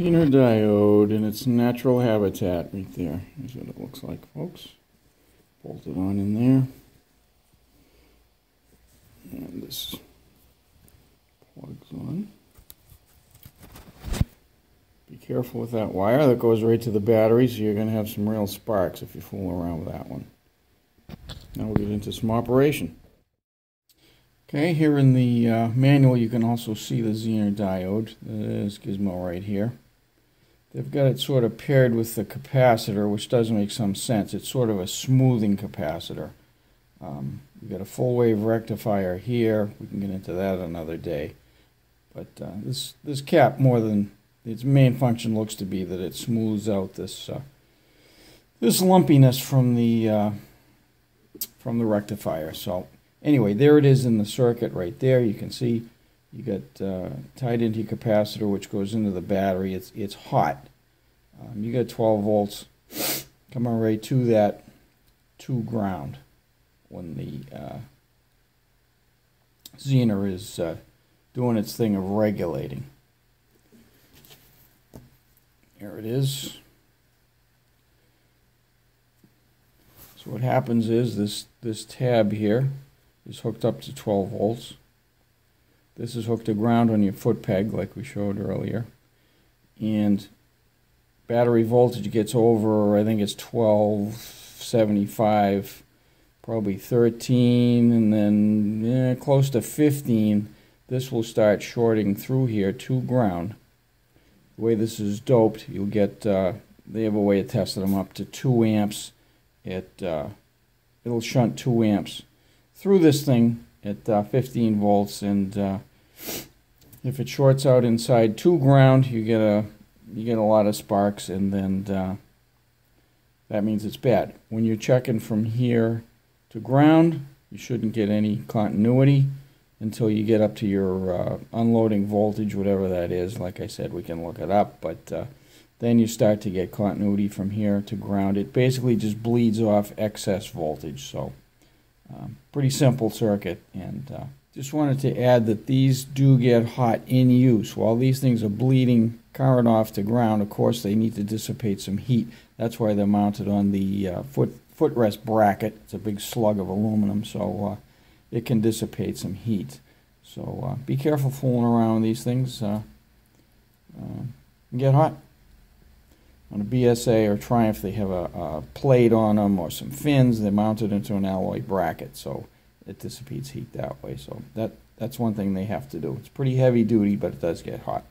Zener diode in its natural habitat right there. Here's what it looks like, folks. Bolt it on in there. And this plugs on. Be careful with that wire. That goes right to the battery, so you're going to have some real sparks if you fool around with that one. Now we'll get into some operation. Okay, here in the manual you can also see the Zener diode, this gizmo right here. They've got it sort of paired with the capacitor, which does make some sense. It's sort of a smoothing capacitor. We've got a full wave rectifier here. We can get into that another day. But this cap, more than its main function, looks to be that it smooths out this this lumpiness from the rectifier. So anyway, there it is in the circuit right there. You can see you got tied into your capacitor, which goes into the battery. It's hot. You got 12 volts coming right to that to ground when the Zener is doing its thing of regulating. There it is. So what happens is this tab here is hooked up to 12 volts. This is hooked to ground on your foot peg like we showed earlier. And battery voltage gets over, I think it's 1275, probably 13, and then close to 15. This will start shorting through here to ground. The way this is doped, you'll get, they have a way of testing them up to 2 amps. It'll shunt 2 amps through this thing at 15 volts, and if it shorts out inside to ground, you get a lot of sparks, and then that means it's bad. When you're checking from here to ground, you shouldn't get any continuity until you get up to your unloading voltage, whatever that is. Like I said, we can look it up, but then you start to get continuity from here to ground. It basically just bleeds off excess voltage. So pretty simple circuit, and just wanted to add that these do get hot in use. While these things are bleeding current off to ground, of course they need to dissipate some heat. That's why they're mounted on the footrest bracket. It's a big slug of aluminum, so it can dissipate some heat. So be careful fooling around with these things. Can get hot. On a BSA or Triumph, they have a plate on them or some fins. They're mounted into an alloy bracket, so it dissipates heat that way. So that's one thing they have to do. It's pretty heavy duty, but it does get hot.